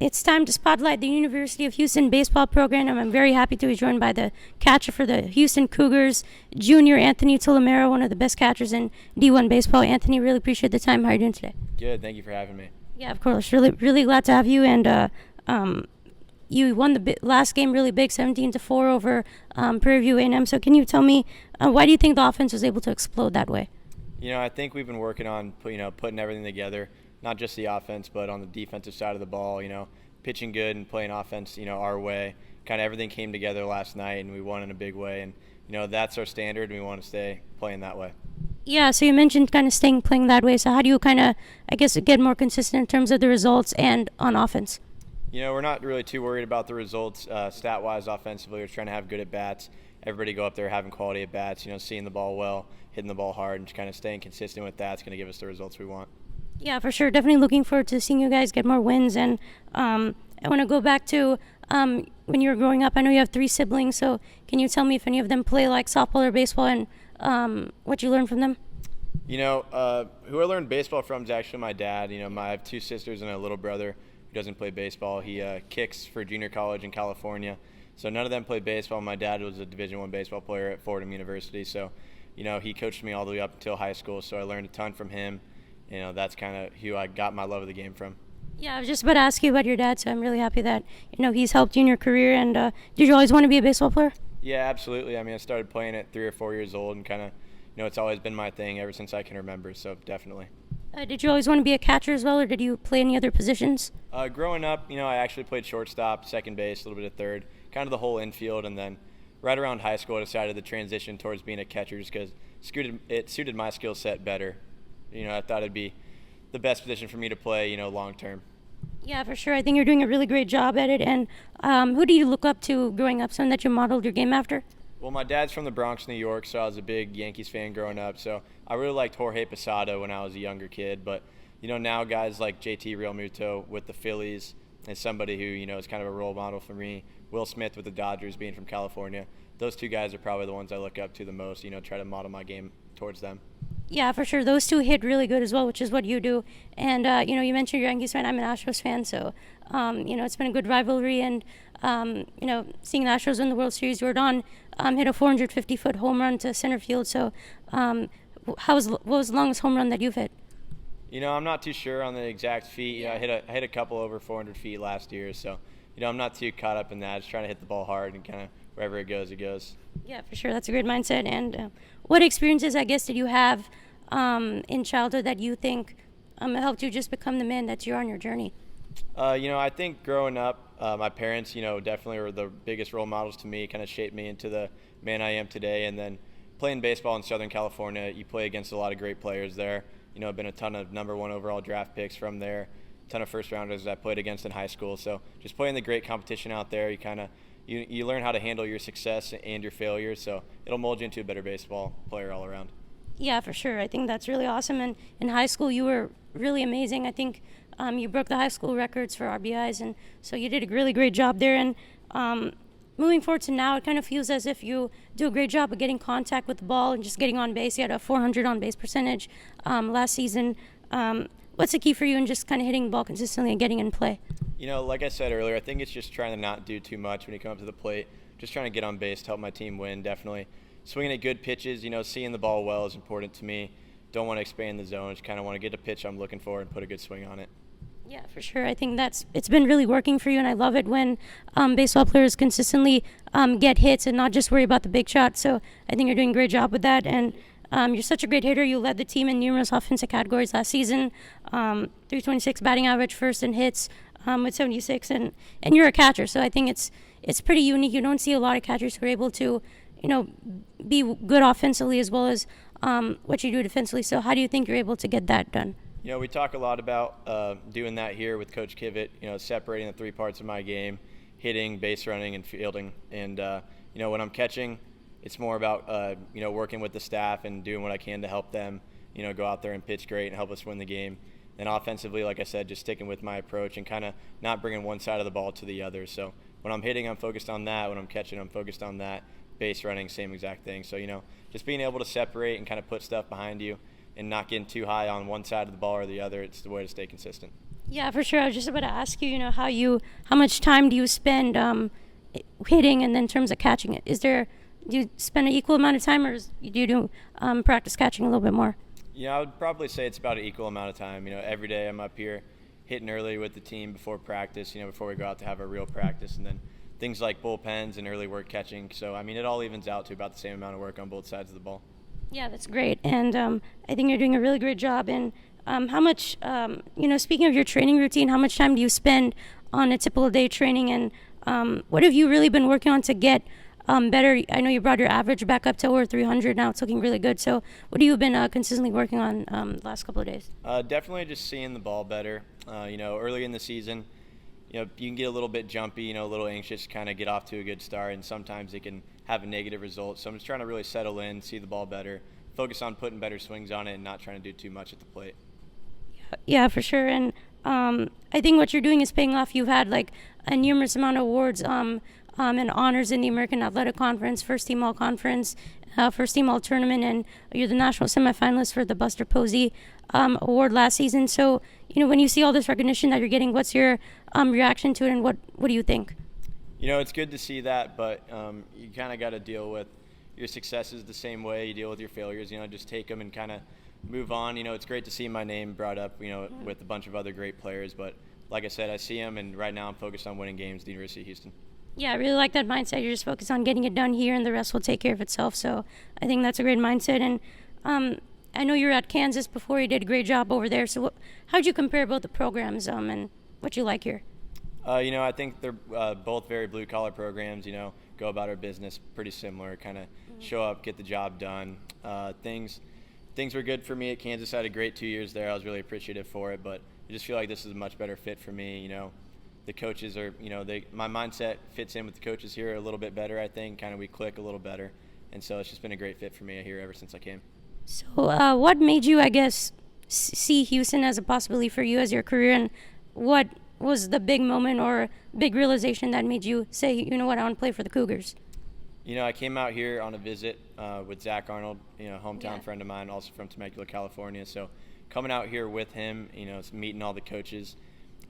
It's time to spotlight the University of Houston baseball program. I'm very happy to be joined by the catcher for the Houston Cougars, junior Anthony Tulimero, one of the best catchers in D1 baseball. Anthony, really appreciate the time. How are you doing today? Good. Thank you for having me. Yeah, of course. Really glad to have you. And you won the last game really big, 17-4 over Prairie View A&M. So can you tell me why do you think the offense was able to explode that way? I think we've been working on putting everything together, not just the offense, but on the defensive side of the ball. Pitching good and playing offense, our way. Kind of everything came together last night, and we won in a big way. And that's our standard. And we want to stay playing that way. Yeah, so you mentioned kind of playing that way. So how do you kind of, I guess, get more consistent in terms of the results and on offense? We're not really too worried about the results stat-wise offensively. We're trying to have good at-bats. Everybody go up there having quality at-bats, seeing the ball well, hitting the ball hard, and just kind of staying consistent with that's going to give us the results we want. Yeah, for sure. Definitely looking forward to seeing you guys get more wins. And I want to go back to when you were growing up. I know you have 3 siblings, so can you tell me if any of them play like softball or baseball and what you learned from them? Who I learned baseball from is actually my dad. I have 2 sisters and a little brother who doesn't play baseball. He kicks for junior college in California. So none of them played baseball. My dad was a Division I baseball player at Fordham University. So, he coached me all the way up until high school. So I learned a ton from him. That's kind of who I got my love of the game from. Yeah, I was just about to ask you about your dad, so I'm really happy that, he's helped you in your career. And did you always want to be a baseball player? Yeah, absolutely. I started playing at 3 or 4 years old and kind of, it's always been my thing ever since I can remember. So definitely. Did you always want to be a catcher as well, or did you play any other positions? Growing up, I actually played shortstop, second base, a little bit of third, kind of the whole infield. And then right around high school, I decided to transition towards being a catcher just because it suited my skill set better. I thought it'd be the best position for me to play, long term. Yeah, for sure. I think you're doing a really great job at it. And who do you look up to growing up, someone that you modeled your game after? Well, my dad's from the Bronx, New York, so I was a big Yankees fan growing up. So I really liked Jorge Posada when I was a younger kid. But, now guys like JT Realmuto with the Phillies is somebody who, is kind of a role model for me. Will Smith with the Dodgers being from California. Those 2 guys are probably the ones I look up to the most, try to model my game towards them. Yeah, for sure. Those 2 hit really good as well, which is what you do. And, you mentioned you're a Yankees fan. I'm an Astros fan. So, it's been a good rivalry. And, seeing the Astros win the World Series, Jordan hit a 450-foot home run to center field. So, what was the longest home run that you've hit? I'm not too sure on the exact feet. I hit a couple over 400 feet last year. So, I'm not too caught up in that. Just trying to hit the ball hard and kind of wherever it goes, it goes. Yeah, for sure. That's a great mindset. And what experiences, I guess, did you have in childhood that you think helped you just become the man that you are on your journey? I think growing up, my parents, definitely were the biggest role models to me, kind of shaped me into the man I am today. And then playing baseball in Southern California, you play against a lot of great players there. I've been a ton of number 1 overall draft picks from there, a ton of first rounders I played against in high school. So just playing the great competition out there, you learn how to handle your success and your failures. So it'll mold you into a better baseball player all around. Yeah, for sure. I think that's really awesome. And in high school, you were really amazing. I think you broke the high school records for RBIs, and so you did a really great job there. And moving forward to now, it kind of feels as if you do a great job of getting contact with the ball and just getting on base. You had a 400 on base percentage last season. What's the key for you in just kind of hitting the ball consistently and getting in play? Like I said earlier, I think it's just trying to not do too much when you come up to the plate. Just trying to get on base to help my team win, definitely. Swinging at good pitches, seeing the ball well is important to me. Don't want to expand the zone. Just kind of want to get a pitch I'm looking for and put a good swing on it. Yeah, for sure. I think it's been really working for you, and I love it when baseball players consistently get hits and not just worry about the big shot. So I think you're doing a great job with that, and you're such a great hitter. You led the team in numerous offensive categories last season. 326 batting average, first in hits with 76, and you're a catcher. So I think it's pretty unique. You don't see a lot of catchers who are able to, be good offensively as well as what you do defensively. So how do you think you're able to get that done? We talk a lot about doing that here with Coach Kivett, separating the 3 parts of my game, hitting, base running, and fielding. And, when I'm catching, it's more about, working with the staff and doing what I can to help them, go out there and pitch great and help us win the game. And offensively, like I said, just sticking with my approach and kind of not bringing one side of the ball to the other. So when I'm hitting, I'm focused on that. When I'm catching, I'm focused on that. Base running, same exact thing. So, just being able to separate and kind of put stuff behind you and not getting too high on one side of the ball or the other, it's the way to stay consistent. Yeah, for sure. I was just about to ask you, how much time do you spend hitting, and then in terms of catching it? Do you spend an equal amount of time, or do you do practice catching a little bit more? I would probably say it's about an equal amount of time. Every day I'm up here hitting early with the team before practice, before we go out to have our real practice, and then things like bullpens and early work catching. So, it all evens out to about the same amount of work on both sides of the ball. Yeah, that's great, and I think you're doing a really great job. And how much, speaking of your training routine, how much time do you spend on a typical day training, and what have you really been working on to get better? I know you brought your average back up to over 300 now. It's looking really good. So, what have you been consistently working on the last couple of days? Definitely just seeing the ball better. Early in the season, you can get a little bit jumpy, a little anxious, kind of get off to a good start, and sometimes it can have a negative result. So I'm just trying to really settle in, see the ball better, focus on putting better swings on it, and not trying to do too much at the plate. Yeah, for sure. And I think what you're doing is paying off. You've had like a numerous amount of awards and honors in the American Athletic Conference, first team all conference, first team all tournament, and you're the national semifinalist for the Buster Posey award last season. So, when you see all this recognition that you're getting, what's your reaction to it, and what do you think? It's good to see that, but you kind of got to deal with your successes the same way you deal with your failures. Just take them and kind of move on. It's great to see my name brought up, with a bunch of other great players. But like I said, I see them, and right now I'm focused on winning games at the University of Houston. Yeah, I really like that mindset. You're just focused on getting it done here, and the rest will take care of itself. So I think that's a great mindset. And I know you were at Kansas before. You did a great job over there. So how'd you compare both the programs and what you like here? I think they're both very blue-collar programs, go about our business pretty similar, kind of show up, get the job done. Things were good for me at Kansas. I had a great 2 years there. I was really appreciative for it, but I just feel like this is a much better fit for me. The coaches are, my mindset fits in with the coaches here a little bit better, I think. Kind of we click a little better, and so it's just been a great fit for me here ever since I came. So what made you, I guess, see Houston as a possibility for you as your career, and what was the big moment or big realization that made you say, you know what, I want to play for the Cougars? I came out here on a visit with Zach Arnold, hometown friend of mine, also from Temecula, California. So coming out here with him, meeting all the coaches,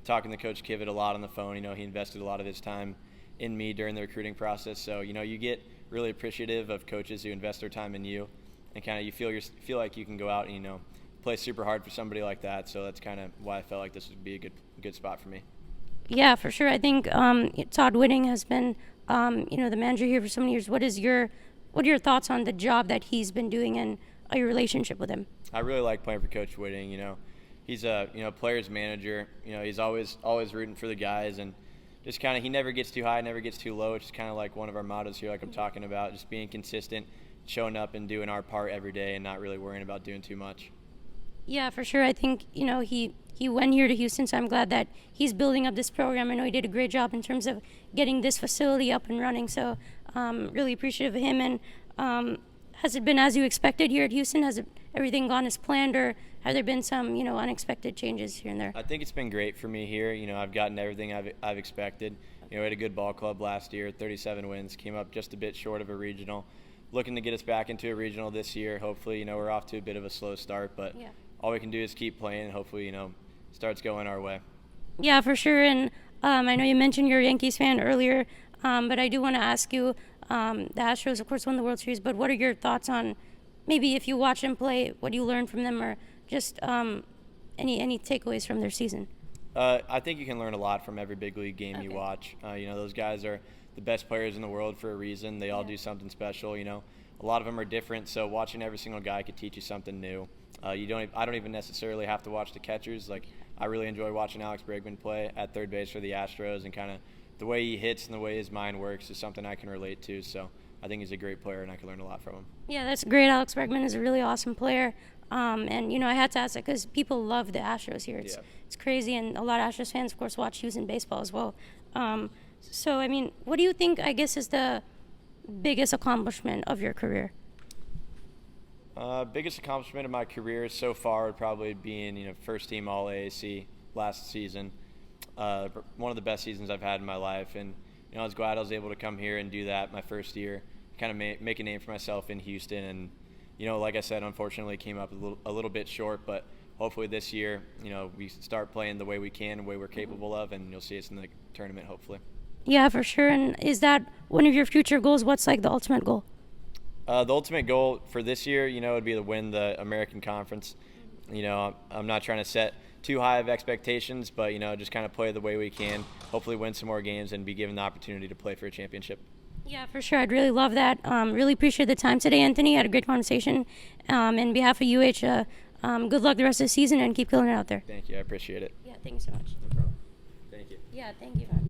talking to Coach Kivett a lot on the phone. He invested a lot of his time in me during the recruiting process. So, you get really appreciative of coaches who invest their time in you, and kind of you feel like you can go out and, play super hard for somebody like that. So that's kind of why I felt like this would be a good spot for me. Yeah, for sure. I think Todd Whitting has been, the manager here for so many years. What are your thoughts on the job that he's been doing, and your relationship with him? I really like playing for Coach Whitting. He's a player's manager. He's always rooting for the guys, and just kind of he never gets too high, never gets too low. It's just kind of like one of our mottos here, like I'm talking about, just being consistent, showing up and doing our part every day, and not really worrying about doing too much. Yeah, for sure. I think, he went here to Houston, so I'm glad that he's building up this program. I know he did a great job in terms of getting this facility up and running, so really appreciative of him. And has it been as you expected here at Houston? Has everything gone as planned, or have there been some, unexpected changes here and there? I think it's been great for me here. I've gotten everything I've expected. We had a good ball club last year, 37 wins, came up just a bit short of a regional. Looking to get us back into a regional this year. Hopefully, we're off to a bit of a slow start, but all we can do is keep playing, and hopefully, starts going our way. Yeah, for sure. And I know you mentioned you're a Yankees fan earlier, but I do want to ask you, the Astros, of course, won the World Series, but what are your thoughts on maybe if you watch them play, what you learned from them, or just any takeaways from their season? I think you can learn a lot from every big league game you watch. Those guys are the best players in the world for a reason. They all do something special. A lot of them are different, so watching every single guy could teach you something new. I don't even necessarily have to watch the catchers. Like, I really enjoy watching Alex Bregman play at third base for the Astros, and kind of the way he hits and the way his mind works is something I can relate to. So I think he's a great player, and I can learn a lot from him. Yeah, that's great. Alex Bregman is a really awesome player. And, I had to ask that because people love the Astros here. It's crazy, and a lot of Astros fans, of course, watch Houston baseball as well. So, what do you think, I guess, is the biggest accomplishment of your career? Biggest accomplishment of my career so far would probably be first team All AAC last season. One of the best seasons I've had in my life, and I was glad I was able to come here and do that my first year, kind of make a name for myself in Houston. And like I said, unfortunately came up a little bit short, but hopefully this year, we start playing the way we can, the way we're capable of, and you'll see us in the tournament hopefully. Yeah, for sure. And is that one of your future goals? What's like the ultimate goal? The ultimate goal for this year, would be to win the American Conference. I'm not trying to set too high of expectations, but, just kind of play the way we can, hopefully win some more games and be given the opportunity to play for a championship. Yeah, for sure. I'd really love that. Really appreciate the time today, Anthony. Had a great conversation. On behalf of UH, good luck the rest of the season and keep killing it out there. Thank you. I appreciate it. Yeah, thank you so much. No problem. Thank you. Yeah, thank you.